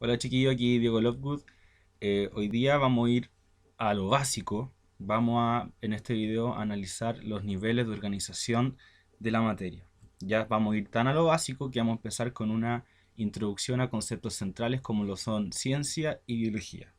Hola chiquillos, aquí Diego Lovegood. Hoy día vamos a ir a lo básico. Vamos a, en este video, analizar los niveles de organización de la materia. Ya vamos a ir tan a lo básico que vamos a empezar con una introducción a conceptos centrales como lo son ciencia y biología.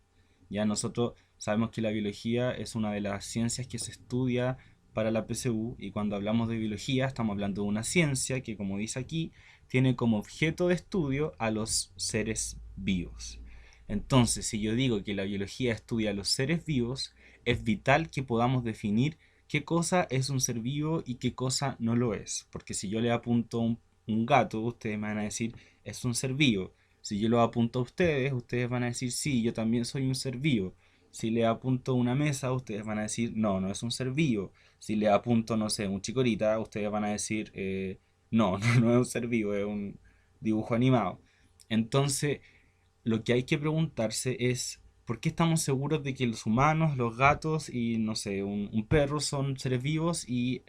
Ya nosotros sabemos que la biología es una de las ciencias que se estudia para la PSU, y cuando hablamos de biología estamos hablando de una ciencia que, como dice aquí, tiene como objeto de estudio a los seres vivos. Entonces, si yo digo que la biología estudia a los seres vivos, es vital que podamos definir qué cosa es un ser vivo y qué cosa no lo es. Porque si yo le apunto un gato, ustedes me van a decir es un ser vivo. Si yo lo apunto a ustedes, ustedes van a decir sí, yo también soy un ser vivo. Si le apunto una mesa, ustedes van a decir no, no es un ser vivo. Si le apunto, no sé, un chicorita, ustedes van a decir no, no, no es un ser vivo, es un dibujo animado. Entonces, lo que hay que preguntarse es, ¿por qué estamos seguros de que los humanos, los gatos y, no sé, un perro son seres vivos y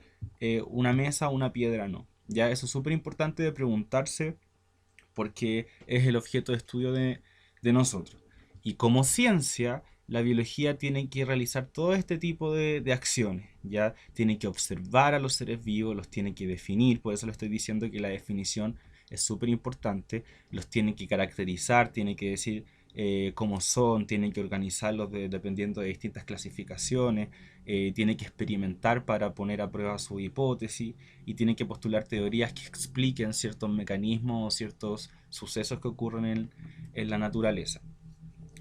una mesa o una piedra no? Ya eso es súper importante de preguntarse porque es el objeto de estudio de nosotros. Y como ciencia, la biología tiene que realizar todo este tipo de acciones, ya tiene que observar a los seres vivos, los tiene que definir, por eso le estoy diciendo que la definición es súper importante, los tiene que caracterizar, tiene que decir cómo son, tiene que organizarlos dependiendo de distintas clasificaciones, tiene que experimentar para poner a prueba su hipótesis y tiene que postular teorías que expliquen ciertos mecanismos o ciertos sucesos que ocurren en la naturaleza.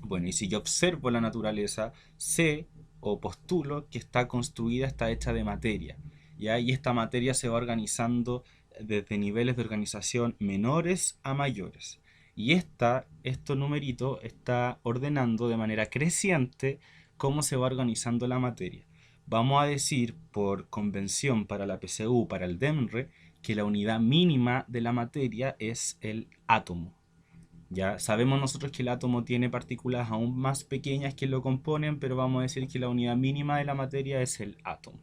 Bueno, y si yo observo la naturaleza, sé o postulo que está construida, está hecha de materia. ¿Ya? Y esta materia se va organizando desde niveles de organización menores a mayores. Y estos numeritos está ordenando de manera creciente cómo se va organizando la materia. Vamos a decir por convención para la PSU, para el DEMRE, que la unidad mínima de la materia es el átomo. Ya sabemos nosotros que el átomo tiene partículas aún más pequeñas que lo componen, pero vamos a decir que la unidad mínima de la materia es el átomo.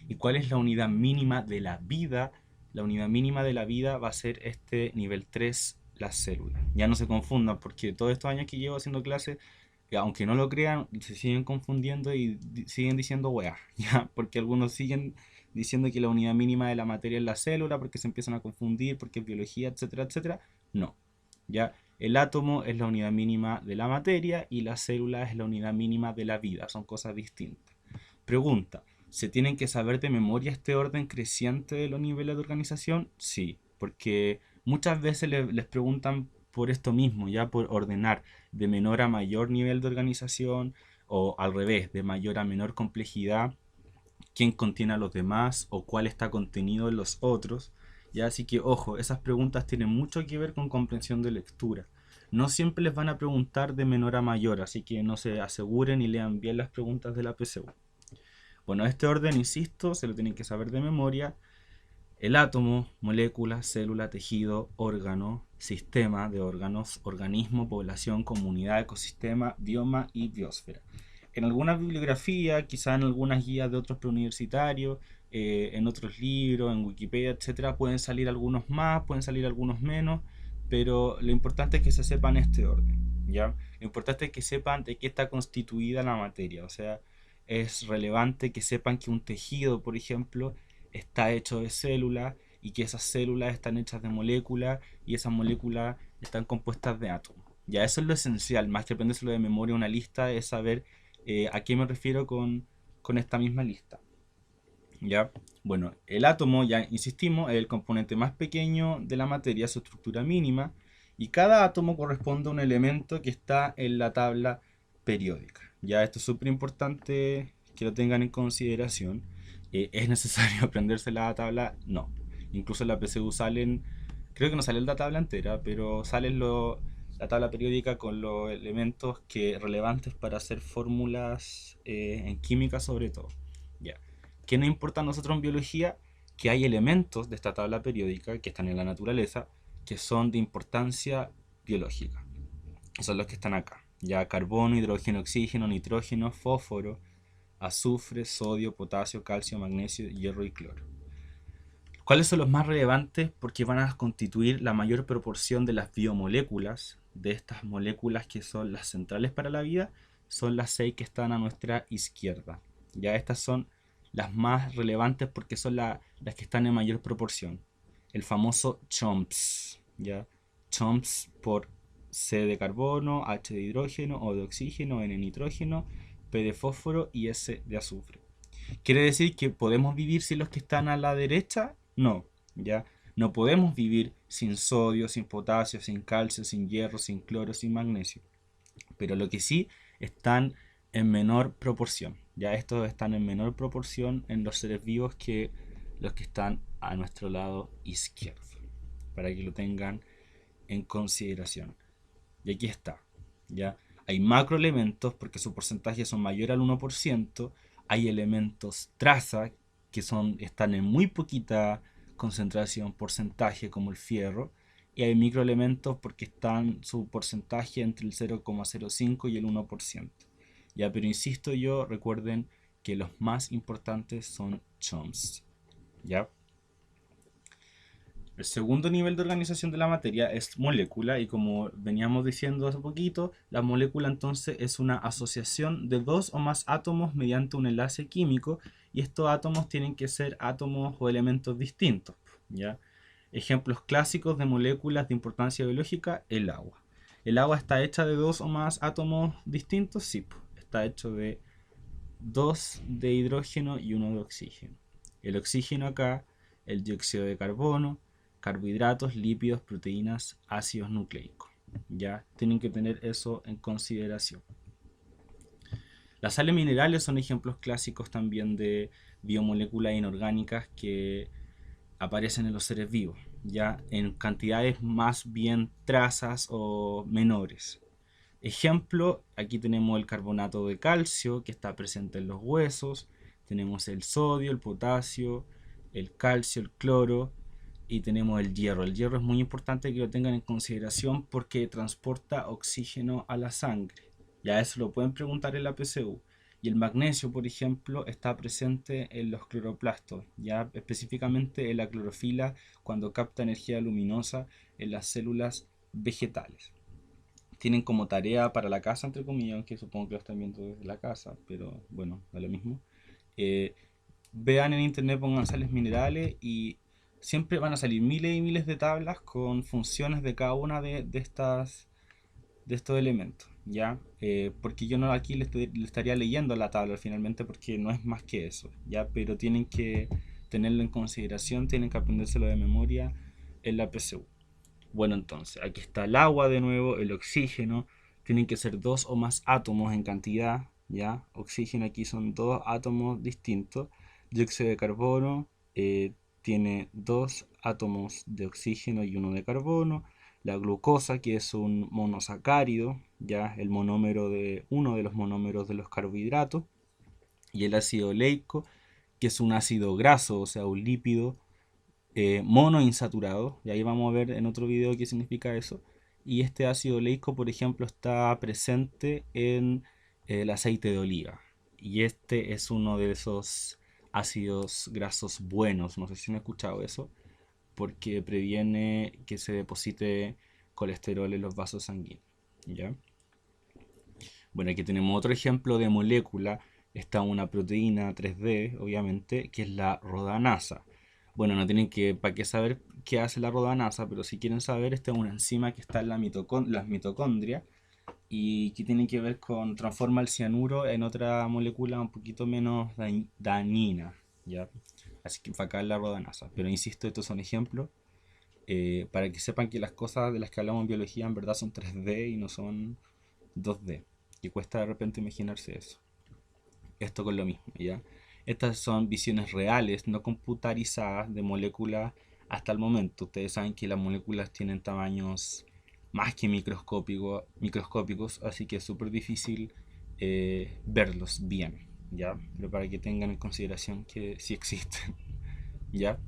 ¿Y cuál es la unidad mínima de la vida? La unidad mínima de la vida va a ser este nivel 3, la célula. Ya no se confundan, porque todos estos años que llevo haciendo clases, aunque no lo crean, se siguen confundiendo y siguen diciendo weá, ¿ya? Porque algunos siguen diciendo que la unidad mínima de la materia es la célula, porque se empiezan a confundir, porque es biología, etcétera, etcétera. No, ¿ya? El átomo es la unidad mínima de la materia y la célula es la unidad mínima de la vida, son cosas distintas. Pregunta, ¿se tienen que saber de memoria este orden creciente de los niveles de organización? Sí, porque muchas veces les preguntan por esto mismo, ya por ordenar de menor a mayor nivel de organización o al revés, de mayor a menor complejidad, quién contiene a los demás o cuál está contenido en los otros. Ya, así que ojo, esas preguntas tienen mucho que ver con comprensión de lectura. No siempre les van a preguntar de menor a mayor, así que no se aseguren y lean bien las preguntas de la PSU. Bueno, este orden, insisto, se lo tienen que saber de memoria. El átomo, molécula, célula, tejido, órgano, sistema de órganos, organismo, población, comunidad, ecosistema, bioma y biosfera. En algunas bibliografías, quizá en algunas guías de otros preuniversitarios, en otros libros, en Wikipedia, etcétera, pueden salir algunos más, pueden salir algunos menos, pero lo importante es que se sepan este orden, ¿ya? Lo importante es que sepan de qué está constituida la materia, o sea, es relevante que sepan que un tejido, por ejemplo, está hecho de células y que esas células están hechas de moléculas y esas moléculas están compuestas de átomos. Ya eso es lo esencial, más que aprendérselo de memoria una lista, es saber a qué me refiero con esta misma lista. ¿Ya? Bueno, el átomo, ya insistimos, es el componente más pequeño de la materia, su estructura mínima, y cada átomo corresponde a un elemento que está en la tabla periódica. Ya esto es súper importante que lo tengan en consideración. ¿Es necesario aprenderse la tabla? No. Incluso en la PSU salen, creo que no sale la tabla entera, pero salen la tabla periódica con los elementos relevantes para hacer fórmulas en química sobre todo. Ya. ¿Qué nos importa a nosotros en biología? Que hay elementos de esta tabla periódica que están en la naturaleza que son de importancia biológica. Son los que están acá. Ya carbono, hidrógeno, oxígeno, nitrógeno, fósforo, azufre, sodio, potasio, calcio, magnesio, hierro y cloro. ¿Cuáles son los más relevantes? Porque van a constituir la mayor proporción de las biomoléculas, de estas moléculas que son las centrales para la vida, son las 6 que están a nuestra izquierda. Ya estas son las más relevantes porque son las que están en mayor proporción. El famoso CHOMPS, ¿ya? CHOMPS por C de carbono, H de hidrógeno, O de oxígeno, N de nitrógeno, P de fósforo y S de azufre. ¿Quiere decir que podemos vivir sin los que están a la derecha? No, ¿ya? No podemos vivir sin sodio, sin potasio, sin calcio, sin hierro, sin cloro, sin magnesio. Pero lo que sí están en menor proporción. Ya estos están en menor proporción en los seres vivos que los que están a nuestro lado izquierdo. Para que lo tengan en consideración. Y aquí está. ¿Ya? Hay macroelementos porque su porcentaje son mayor al 1%. Hay elementos traza que están en muy poquita concentración, porcentaje, como el fierro. Y hay microelementos porque están su porcentaje entre el 0,05 y el 1%. Ya, pero insisto yo, recuerden que los más importantes son CHOMS. ¿Ya? El segundo nivel de organización de la materia es molécula y como veníamos diciendo hace poquito, la molécula entonces es una asociación de dos o más átomos mediante un enlace químico y estos átomos tienen que ser átomos o elementos distintos, ¿ya? Ejemplos clásicos de moléculas de importancia biológica, el agua. ¿El agua está hecha de dos o más átomos distintos? Sí, está hecho de dos de hidrógeno y uno de oxígeno. El oxígeno acá, el dióxido de carbono, carbohidratos, lípidos, proteínas, ácidos nucleicos. Ya tienen que tener eso en consideración. Las sales minerales son ejemplos clásicos también de biomoléculas inorgánicas que aparecen en los seres vivos, ya en cantidades más bien trazas o menores. Ejemplo, aquí tenemos el carbonato de calcio que está presente en los huesos, tenemos el sodio, el potasio, el calcio, el cloro y tenemos el hierro. El hierro es muy importante que lo tengan en consideración porque transporta oxígeno a la sangre. Ya eso lo pueden preguntar en la PSU. Y el magnesio, por ejemplo, está presente en los cloroplastos, ya específicamente en la clorofila cuando capta energía luminosa en las células vegetales. Tienen como tarea para la casa, entre comillas, aunque supongo que lo están viendo desde la casa, pero bueno, da lo mismo. Eh, Vean en internet, pongan sales minerales y siempre van a salir miles y miles de tablas con funciones de cada una de estos elementos, ¿ya? Porque yo no aquí le estaría leyendo la tabla finalmente porque no es más que eso, ¿ya? Pero tienen que tenerlo en consideración, tienen que aprendérselo de memoria en la PSU. Bueno, entonces, aquí está el agua de nuevo, el oxígeno, tienen que ser dos o más átomos en cantidad, ¿ya? Oxígeno aquí son dos átomos distintos. Dióxido de carbono tiene dos átomos de oxígeno y uno de carbono. La glucosa, que es un monosacárido, ya el monómero de uno de los monómeros de los carbohidratos. Y el ácido oleico, que es un ácido graso, o sea, un lípido monoinsaturado, y ahí vamos a ver en otro video qué significa eso. Y este ácido oleico, por ejemplo, está presente en el aceite de oliva. Y este es uno de esos ácidos grasos buenos, no sé si han escuchado eso, porque previene que se deposite colesterol en los vasos sanguíneos. ¿Ya? Bueno, aquí tenemos otro ejemplo de molécula. Está una proteína 3D, obviamente, que es la rodanasa. Bueno, no tienen que para qué saber qué hace la rodanasa, pero si quieren saber, esta es una enzima que está en las mitocondrias y que tiene que ver con transforma el cianuro en otra molécula un poquito menos dañina, ¿ya? Así que para acá es la rodanasa. Pero insisto, estos son ejemplos para que sepan que las cosas de las que hablamos en biología en verdad son 3D y no son 2D. Que cuesta de repente imaginarse eso. Esto con lo mismo, ¿ya? Estas son visiones reales, no computarizadas de moléculas hasta el momento. Ustedes saben que las moléculas tienen tamaños más que microscópicos, así que es súper difícil verlos bien, ¿ya? Pero para que tengan en consideración que sí existen, ¿ya?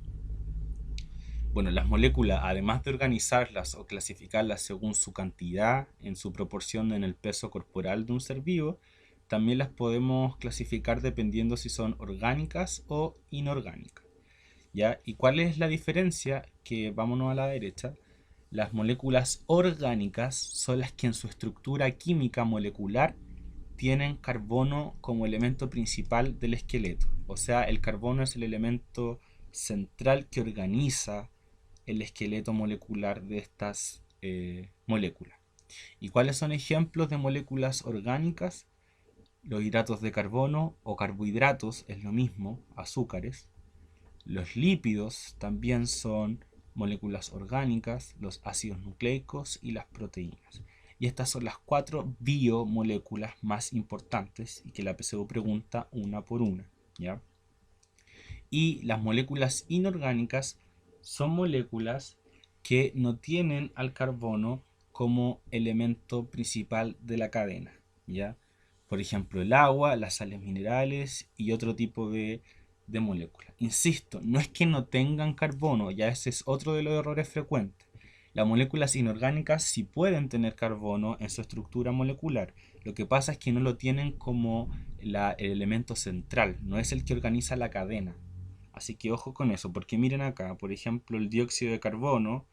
Bueno, las moléculas, además de organizarlas o clasificarlas según su cantidad, en su proporción en el peso corporal de un ser vivo, también las podemos clasificar dependiendo si son orgánicas o inorgánicas. ¿ya? ¿Y cuál es la diferencia? Que vámonos a la derecha. Las moléculas orgánicas son las que en su estructura química molecular tienen carbono como elemento principal del esqueleto. O sea, el carbono es el elemento central que organiza el esqueleto molecular de estas moléculas. ¿Y cuáles son ejemplos de moléculas orgánicas? Los hidratos de carbono o carbohidratos es lo mismo, azúcares. Los lípidos también son moléculas orgánicas, los ácidos nucleicos y las proteínas. Y estas son las 4 biomoléculas más importantes y que la PSU pregunta una por una, ¿ya? Y las moléculas inorgánicas son moléculas que no tienen al carbono como elemento principal de la cadena, ¿ya? Por ejemplo, el agua, las sales minerales y otro tipo de moléculas. Insisto, no es que no tengan carbono, ya ese es otro de los errores frecuentes. Las moléculas inorgánicas sí pueden tener carbono en su estructura molecular. Lo que pasa es que no lo tienen como el elemento central, no es el que organiza la cadena. Así que ojo con eso, porque miren acá, por ejemplo, el dióxido de carbono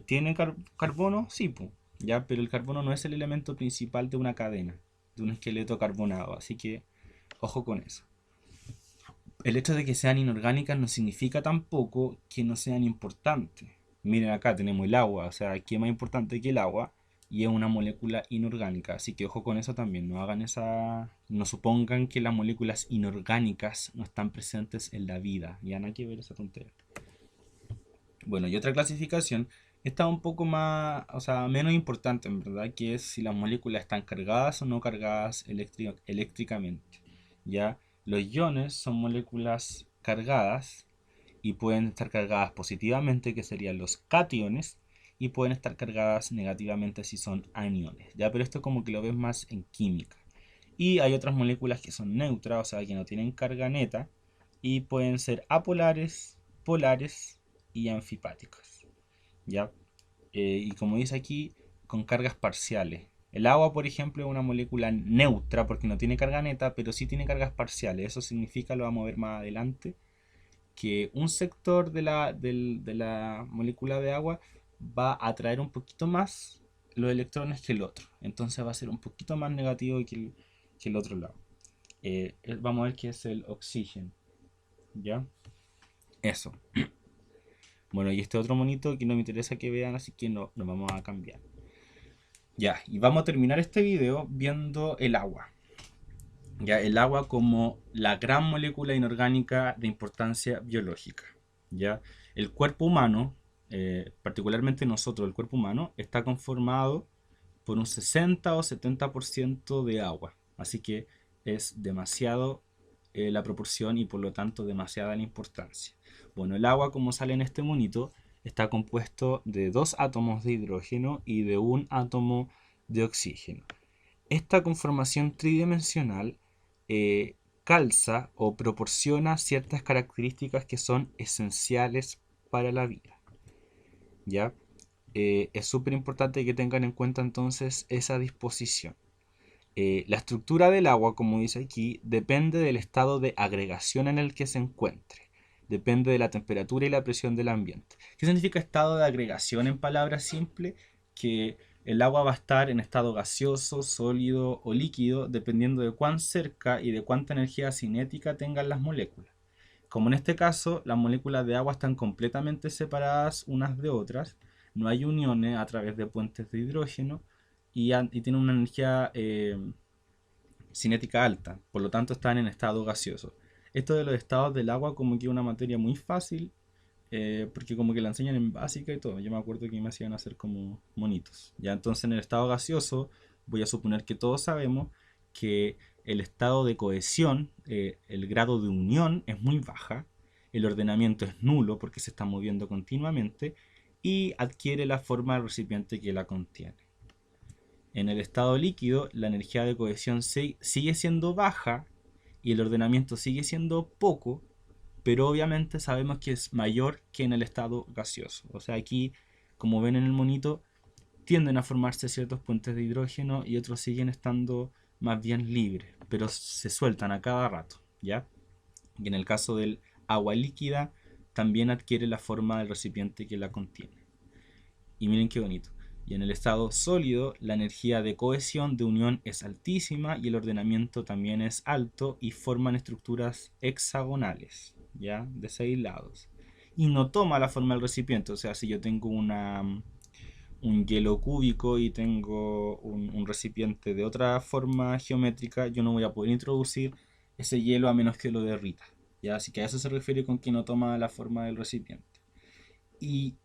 tiene carbono, sí, ya, pero el carbono no es el elemento principal de una cadena, de un esqueleto carbonado, así que ojo con eso. El hecho de que sean inorgánicas no significa tampoco que no sean importantes. Miren acá tenemos el agua, o sea, ¿qué es más importante que el agua? Y es una molécula inorgánica, así que ojo con eso también, no hagan no supongan que las moléculas inorgánicas no están presentes en la vida, ya no hay que ver esa tontería. Bueno, y otra clasificación está un poco más, o sea, menos importante en verdad, que es si las moléculas están cargadas o no cargadas eléctricamente. Ya, los iones son moléculas cargadas y pueden estar cargadas positivamente, que serían los cationes, y pueden estar cargadas negativamente si son aniones. Ya, pero esto como que lo ves más en química. Y hay otras moléculas que son neutras, o sea, que no tienen carga neta, y pueden ser apolares, polares y anfipáticos. ¿Ya? Y como dice aquí, con cargas parciales. El agua, por ejemplo, es una molécula neutra porque no tiene carga neta, pero sí tiene cargas parciales. Eso significa, lo vamos a ver más adelante, que un sector de la molécula de agua va a atraer un poquito más los electrones que el otro. Entonces va a ser un poquito más negativo que el otro lado. Vamos a ver qué es el oxígeno. ¿Ya? Eso. Bueno, y este otro monito que no me interesa que vean, así que no, lo vamos a cambiar. Ya, y vamos a terminar este video viendo el agua. Ya, el agua como la gran molécula inorgánica de importancia biológica. Ya, el cuerpo humano, particularmente nosotros, el cuerpo humano, está conformado por un 60 o 70% de agua. Así que es demasiado la proporción y por lo tanto demasiada la importancia. Bueno, el agua, como sale en este monito, está compuesto de 2 átomos de hidrógeno y de un átomo de oxígeno. Esta conformación tridimensional calza o proporciona ciertas características que son esenciales para la vida. ¿Ya? Es súper importante que tengan en cuenta entonces esa disposición. La estructura del agua, como dice aquí, depende del estado de agregación en el que se encuentre. Depende de la temperatura y la presión del ambiente. ¿Qué significa estado de agregación en palabras simples? Que el agua va a estar en estado gaseoso, sólido o líquido, dependiendo de cuán cerca y de cuánta energía cinética tengan las moléculas. Como en este caso, las moléculas de agua están completamente separadas unas de otras, no hay uniones a través de puentes de hidrógeno y tienen una energía cinética alta, por lo tanto están en estado gaseoso. Esto de los estados del agua como que es una materia muy fácil, porque como que la enseñan en básica y todo. Yo me acuerdo que me hacían hacer como monitos. Ya entonces en el estado gaseoso voy a suponer que todos sabemos que el estado de cohesión, el grado de unión es muy baja, el ordenamiento es nulo porque se está moviendo continuamente y adquiere la forma del recipiente que la contiene. En el estado líquido, la energía de cohesión sigue siendo baja y el ordenamiento sigue siendo poco, pero obviamente sabemos que es mayor que en el estado gaseoso. O sea, aquí, como ven en el monito, tienden a formarse ciertos puentes de hidrógeno y otros siguen estando más bien libres, pero se sueltan a cada rato, ¿ya? Y en el caso del agua líquida, también adquiere la forma del recipiente que la contiene. Y miren qué bonito. Y en el estado sólido, la energía de cohesión, de unión, es altísima y el ordenamiento también es alto y forman estructuras hexagonales, ¿ya? De 6 lados. Y no toma la forma del recipiente. O sea, si yo tengo un hielo cúbico y tengo un recipiente de otra forma geométrica, yo no voy a poder introducir ese hielo a menos que lo derrita, ¿ya? Así que a eso se refiere con que no toma la forma del recipiente. Y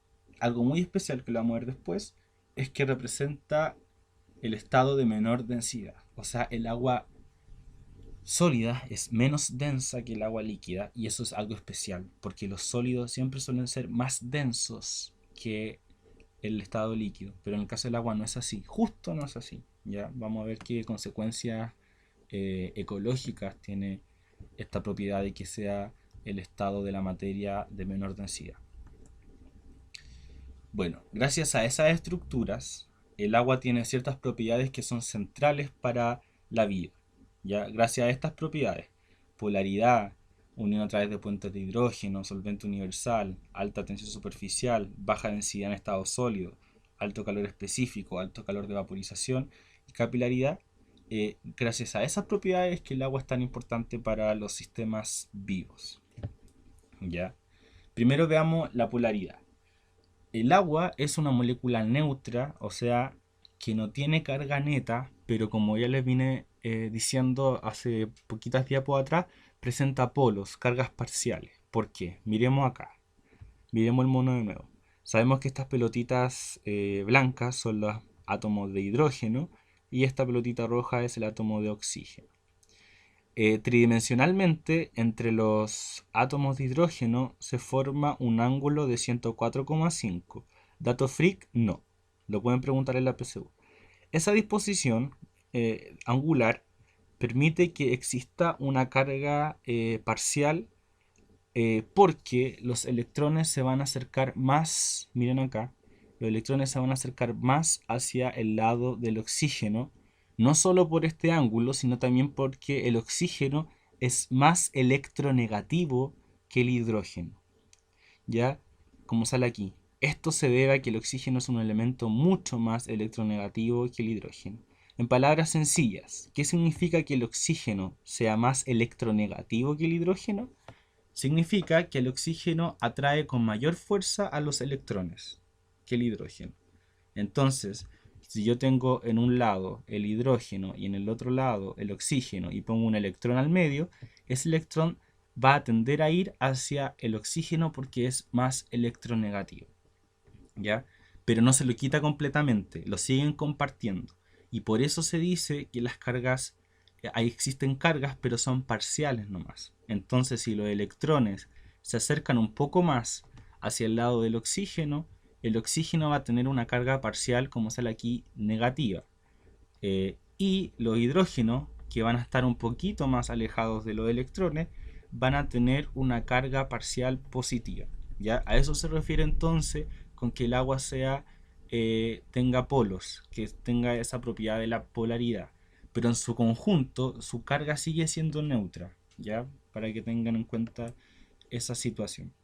algo muy especial que lo vamos a ver después es que representa el estado de menor densidad. O sea, el agua sólida es menos densa que el agua líquida y eso es algo especial porque los sólidos siempre suelen ser más densos que el estado líquido, pero en el caso del agua no es así, justo no es así. Ya vamos a ver qué consecuencias ecológicas tiene esta propiedad de que sea el estado de la materia de menor densidad. Bueno, gracias a esas estructuras, el agua tiene ciertas propiedades que son centrales para la vida. ¿Ya? Gracias a estas propiedades, polaridad, unión a través de puentes de hidrógeno, solvente universal, alta tensión superficial, baja densidad en estado sólido, alto calor específico, alto calor de vaporización y capilaridad, gracias a esas propiedades que el agua es tan importante para los sistemas vivos. ¿Ya? Primero veamos la polaridad. El agua es una molécula neutra, o sea, que no tiene carga neta, pero como ya les vine diciendo hace poquitas diapos atrás, presenta polos, cargas parciales. ¿Por qué? Miremos acá, miremos el mono de nuevo. Sabemos que estas pelotitas blancas son los átomos de hidrógeno y esta pelotita roja es el átomo de oxígeno. Tridimensionalmente, entre los átomos de hidrógeno se forma un ángulo de 104,5. Dato freak, no. Lo pueden preguntar en la PSU. Esa disposición angular permite que exista una carga parcial porque los electrones se van a acercar más, miren acá, los electrones se van a acercar más hacia el lado del oxígeno, no solo por este ángulo, sino también porque el oxígeno es más electronegativo que el hidrógeno. ¿Ya? Como sale aquí. Esto se debe a que el oxígeno es un elemento mucho más electronegativo que el hidrógeno. En palabras sencillas, ¿qué significa que el oxígeno sea más electronegativo que el hidrógeno? Significa que el oxígeno atrae con mayor fuerza a los electrones que el hidrógeno. Entonces, si yo tengo en un lado el hidrógeno y en el otro lado el oxígeno y pongo un electrón al medio, ese electrón va a tender a ir hacia el oxígeno porque es más electronegativo. ¿Ya? Pero no se lo quita completamente, lo siguen compartiendo. Y por eso se dice que las cargas, ahí existen cargas, pero son parciales nomás. Entonces, si los electrones se acercan un poco más hacia el lado del oxígeno, el oxígeno va a tener una carga parcial, como sale aquí, negativa. Y los hidrógenos, que van a estar un poquito más alejados de los electrones, van a tener una carga parcial positiva. ¿Ya? A eso se refiere entonces con que el agua tenga polos, que tenga esa propiedad de la polaridad. Pero en su conjunto, su carga sigue siendo neutra, ¿ya? Para que tengan en cuenta esa situación.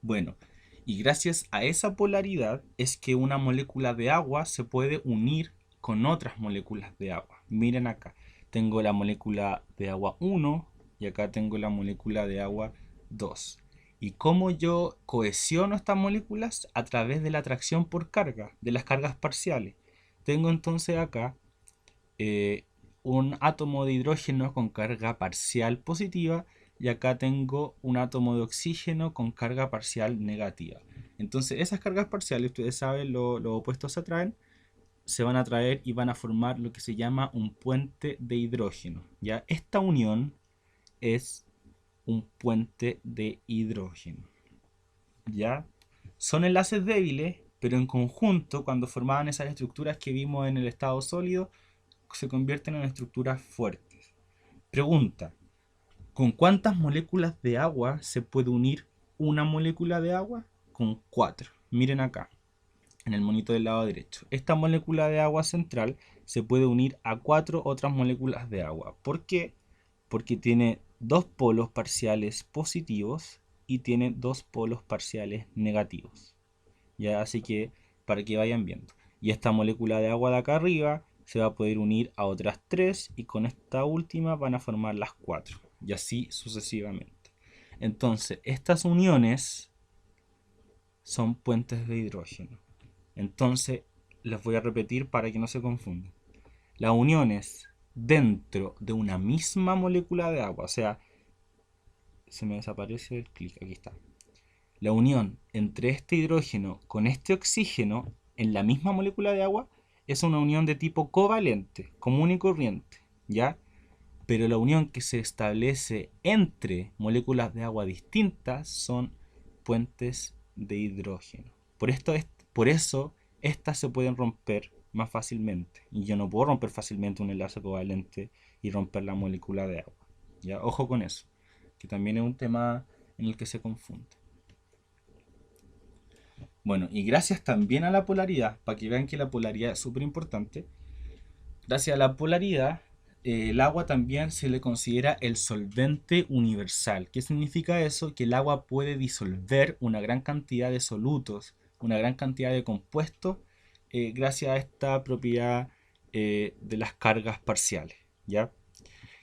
Bueno, y gracias a esa polaridad es que una molécula de agua se puede unir con otras moléculas de agua. Miren acá, tengo la molécula de agua 1 y acá tengo la molécula de agua 2. ¿Y cómo yo cohesiono estas moléculas? A través de la atracción por carga, de las cargas parciales. Tengo entonces acá un átomo de hidrógeno con carga parcial positiva y acá tengo un átomo de oxígeno con carga parcial negativa. Entonces esas cargas parciales, ustedes saben, los opuestos se atraen, se van a atraer y van a formar lo que se llama un puente de hidrógeno. ¿Ya? Esta unión es un puente de hidrógeno. ¿Ya? Son enlaces débiles, pero en conjunto, cuando formaban esas estructuras que vimos en el estado sólido, se convierten en estructuras fuertes. Pregunta: ¿con cuántas moléculas de agua se puede unir una molécula de agua? Con 4. Miren acá, en el monito del lado derecho. Esta molécula de agua central se puede unir a 4 otras moléculas de agua. ¿Por qué? Porque tiene dos polos parciales positivos y tiene dos polos parciales negativos. ¿Ya? Así que para que vayan viendo. Y esta molécula de agua de acá arriba se va a poder unir a otras tres y con esta última van a formar las cuatro. Y así sucesivamente. Entonces, estas uniones son puentes de hidrógeno. Entonces, les voy a repetir para que no se confundan. Las uniones dentro de una misma molécula de agua, o sea, se me desaparece el clic, aquí está. La unión entre este hidrógeno con este oxígeno en la misma molécula de agua es una unión de tipo covalente, común y corriente, ¿ya? Pero la unión que se establece entre moléculas de agua distintas son puentes de hidrógeno. Por eso estas se pueden romper más fácilmente. Y yo no puedo romper fácilmente un enlace covalente y romper la molécula de agua. ¿Ya? Ojo con eso, que también es un tema en el que se confunde. Bueno, y gracias también a la polaridad, para que vean que la polaridad es súper importante, gracias a la polaridad, el agua también se le considera el solvente universal. ¿Qué significa eso? Que el agua puede disolver una gran cantidad de solutos, una gran cantidad de compuestos, gracias a esta propiedad de las cargas parciales. ¿Ya?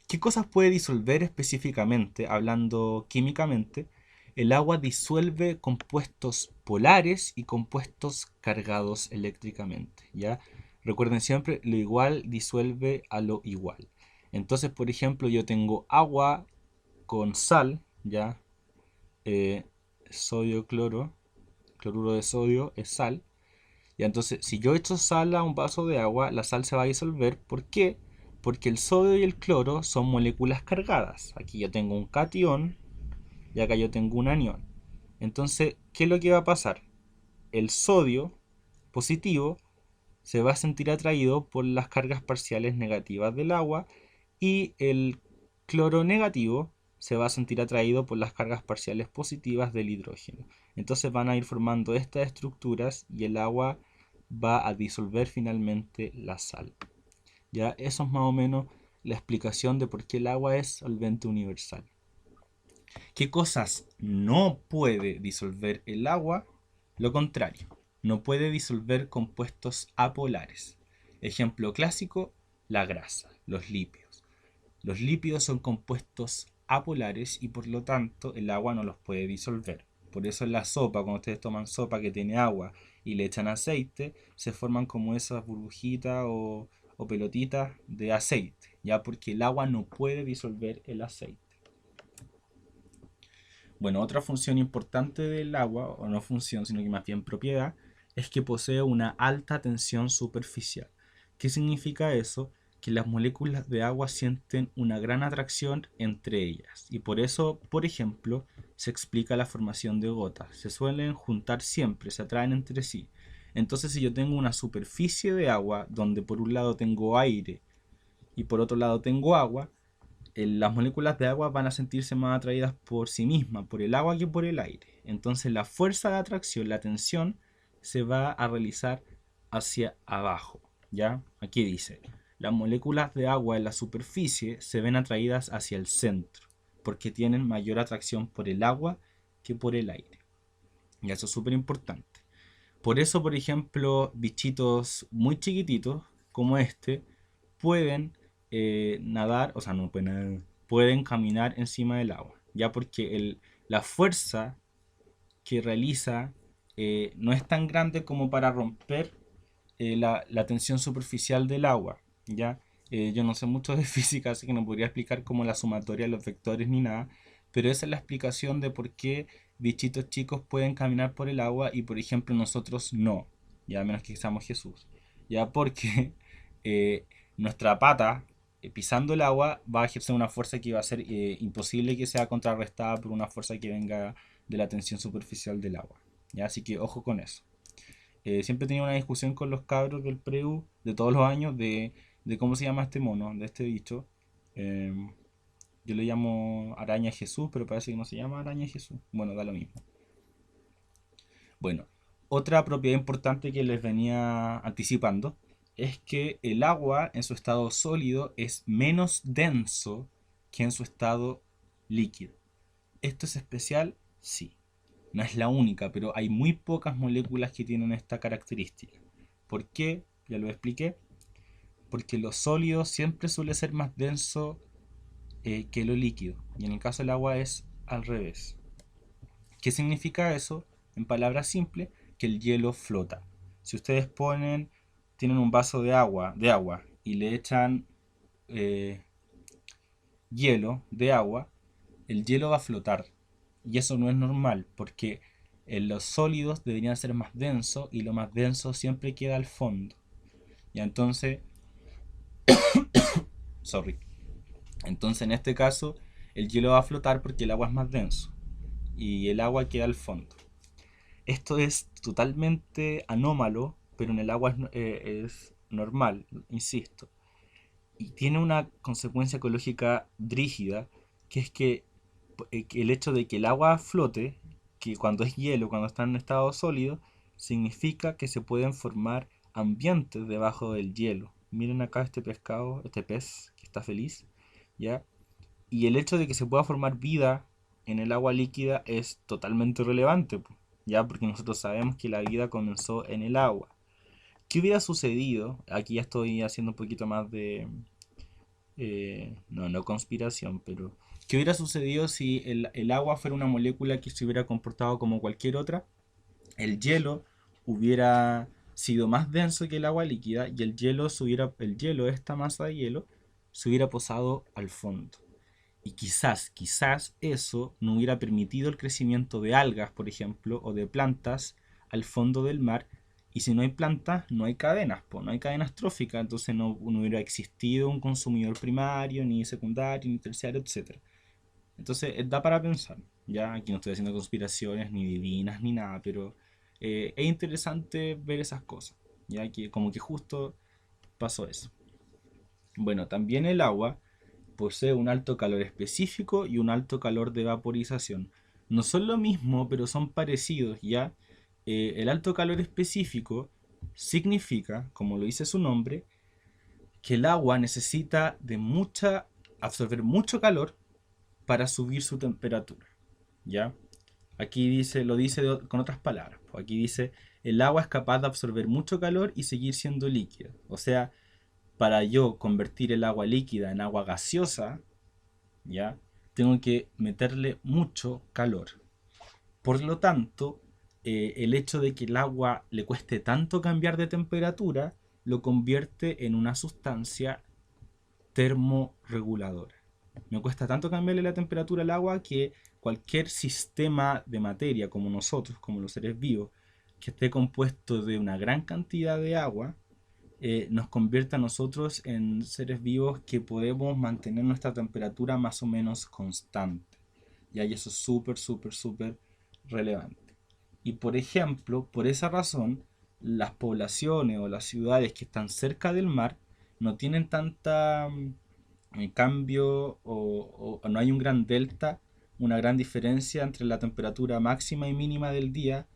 ¿Qué cosas puede disolver específicamente, hablando químicamente? El agua disuelve compuestos polares y compuestos cargados eléctricamente, ¿ya? Recuerden siempre, lo igual disuelve a lo igual. Entonces, por ejemplo, yo tengo agua con sal, ¿ya? Sodio, cloro, cloruro de sodio es sal. Y entonces, si yo echo sal a un vaso de agua, la sal se va a disolver. ¿Por qué? Porque el sodio y el cloro son moléculas cargadas. Aquí yo tengo un catión y acá yo tengo un anión. Entonces, ¿qué es lo que va a pasar? El sodio positivo se va a sentir atraído por las cargas parciales negativas del agua y el cloro negativo se va a sentir atraído por las cargas parciales positivas del hidrógeno. Entonces van a ir formando estas estructuras y el agua va a disolver finalmente la sal. Ya, eso es más o menos la explicación de por qué el agua es solvente universal. ¿Qué cosas no puede disolver el agua? Lo contrario, no puede disolver compuestos apolares. Ejemplo clásico, la grasa, los lípidos. Los lípidos son compuestos apolares y por lo tanto el agua no los puede disolver. Por eso en la sopa, cuando ustedes toman sopa que tiene agua y le echan aceite, se forman como esas burbujitas o pelotitas de aceite, ya porque el agua no puede disolver el aceite. Bueno, otra función importante del agua, o no función, sino que más bien propiedad, es que posee una alta tensión superficial. ¿Qué significa eso? Que las moléculas de agua sienten una gran atracción entre ellas y por eso, por ejemplo, se explica la formación de gotas. Se suelen juntar siempre, se atraen entre sí. Entonces, si yo tengo una superficie de agua donde por un lado tengo aire y por otro lado tengo agua, las moléculas de agua van a sentirse más atraídas por sí mismas, por el agua que por el aire. Entonces la fuerza de atracción, la tensión, se va a realizar hacia abajo. ¿Ya? Aquí dice, las moléculas de agua en la superficie se ven atraídas hacia el centro, porque tienen mayor atracción por el agua que por el aire. Y eso es súper importante. Por eso, por ejemplo, bichitos muy chiquititos, como este, pueden nadar, o sea, no pueden nadar, pueden caminar encima del agua, ya porque la fuerza que realiza no es tan grande como para romper la tensión superficial del agua, ya. Yo no sé mucho de física, así que no podría explicar como la sumatoria de los vectores ni nada, pero esa es la explicación de por qué bichitos chicos pueden caminar por el agua y por ejemplo nosotros no, ya a menos que seamos Jesús, ya porque nuestra pata pisando el agua va a ejercer una fuerza que va a ser imposible que sea contrarrestada por una fuerza que venga de la tensión superficial del agua, ya, así que ojo con eso. Siempre he tenido una discusión con los cabros del preu de todos los años de cómo se llama este mono, de este bicho. Eh, yo le llamo araña Jesús, pero parece que no se llama araña Jesús. Bueno, da lo mismo. Bueno, otra propiedad importante que les venía anticipando es que el agua en su estado sólido es menos denso que en su estado líquido. Esto es especial Sí. No es la única, pero hay muy pocas moléculas que tienen esta característica. ¿Por qué? Ya lo expliqué. Porque lo sólido siempre suele ser más denso que lo líquido. Y en el caso del agua es al revés. ¿Qué significa eso? En palabras simples, que el hielo flota. Si ustedes tienen un vaso de agua y le echan eh, hielo de agua, el hielo va a flotar. Y eso no es normal, porque los sólidos deberían ser más densos y lo más denso siempre queda al fondo. Y entonces, sorry. Entonces en este caso, el hielo va a flotar porque el agua es más denso y el agua queda al fondo. Esto es totalmente anómalo, pero en el agua es normal, insisto. Y tiene una consecuencia ecológica rígida, que es que el hecho de que el agua flote, que cuando es hielo, cuando está en estado sólido, significa que se pueden formar ambientes debajo del hielo. Miren acá este pescado, este pez que está feliz, ¿ya? Y el hecho de que se pueda formar vida en el agua líquida es totalmente relevante, ya porque nosotros sabemos que la vida comenzó en el agua. ¿Qué hubiera sucedido? Aquí ya estoy haciendo un poquito más de, no conspiración, pero ¿qué hubiera sucedido si el agua fuera una molécula que se hubiera comportado como cualquier otra? El hielo hubiera sido más denso que el agua líquida y esta masa de hielo, se hubiera posado al fondo. Y quizás eso no hubiera permitido el crecimiento de algas, por ejemplo, o de plantas al fondo del mar. Y si no hay plantas, no hay cadenas, no hay cadenas tróficas, entonces no hubiera existido un consumidor primario, ni secundario, ni terciario, etc. Entonces da para pensar. Ya aquí no estoy haciendo conspiraciones, ni divinas, ni nada, pero es interesante ver esas cosas. Ya que como que justo pasó eso. Bueno, también el agua posee un alto calor específico y un alto calor de vaporización. No son lo mismo, pero son parecidos, ¿ya? El alto calor específico significa, como lo dice su nombre, que el agua necesita absorber mucho calor para subir su temperatura, ¿ya? Aquí lo dice con otras palabras. Aquí dice, el agua es capaz de absorber mucho calor y seguir siendo líquida. O sea, para yo convertir el agua líquida en agua gaseosa, ¿ya? Tengo que meterle mucho calor. Por lo tanto, el hecho de que el agua le cueste tanto cambiar de temperatura lo convierte en una sustancia termorreguladora. Me cuesta tanto cambiarle la temperatura al agua que cualquier sistema de materia como nosotros, como los seres vivos, que esté compuesto de una gran cantidad de agua, nos convierte a nosotros en seres vivos que podemos mantener nuestra temperatura más o menos constante. Y ahí eso es súper, súper, súper relevante. Y por ejemplo, por esa razón, las poblaciones o las ciudades que están cerca del mar no tienen tanta cambio o no hay un gran delta, una gran diferencia entre la temperatura máxima y mínima del día,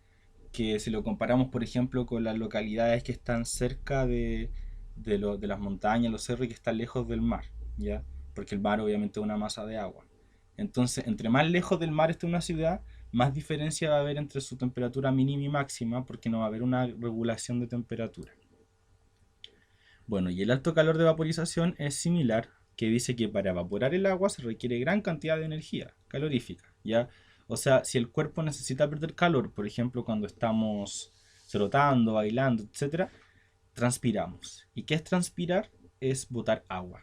que si lo comparamos, por ejemplo, con las localidades que están cerca de las montañas, los cerros y que están lejos del mar, ¿ya? Porque el mar obviamente es una masa de agua. Entonces, entre más lejos del mar esté una ciudad, más diferencia va a haber entre su temperatura mínima y máxima, porque no va a haber una regulación de temperatura. Bueno, y el alto calor de vaporización es similar, que dice que para evaporar el agua se requiere gran cantidad de energía calorífica, ¿ya? O sea, si el cuerpo necesita perder calor, por ejemplo, cuando estamos trotando, bailando, etcétera, transpiramos. ¿Y qué es transpirar? Es botar agua.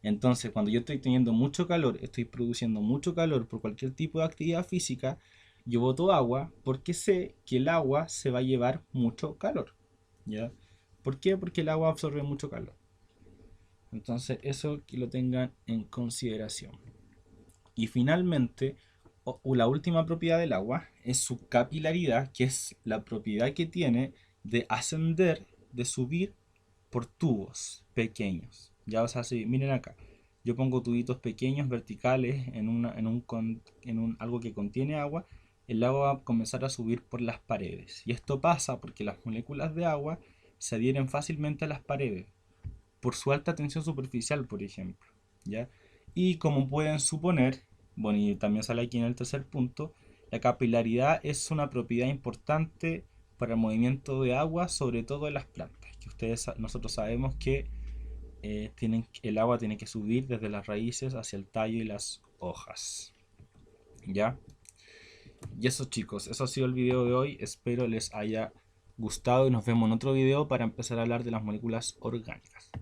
Entonces, cuando yo estoy teniendo mucho calor, estoy produciendo mucho calor por cualquier tipo de actividad física, yo boto agua porque sé que el agua se va a llevar mucho calor, ¿ya? ¿Por qué? Porque el agua absorbe mucho calor. Entonces, eso que lo tengan en consideración. Y finalmente, la última propiedad del agua es su capilaridad, que es la propiedad que tiene de ascender, de subir por tubos pequeños. Ya vas a seguir, miren acá. Yo pongo tubitos pequeños verticales en algo que contiene agua. El agua va a comenzar a subir por las paredes. Y esto pasa porque las moléculas de agua se adhieren fácilmente a las paredes por su alta tensión superficial, por ejemplo, ¿ya? Y como pueden suponer, bueno, y también sale aquí en el tercer punto, La capilaridad es una propiedad importante para el movimiento de agua, sobre todo en las plantas. Que nosotros sabemos que el agua tiene que subir desde las raíces hacia el tallo y las hojas. ¿Ya? Y eso, chicos, eso ha sido el video de hoy. Espero les haya gustado y nos vemos en otro video para empezar a hablar de las moléculas orgánicas.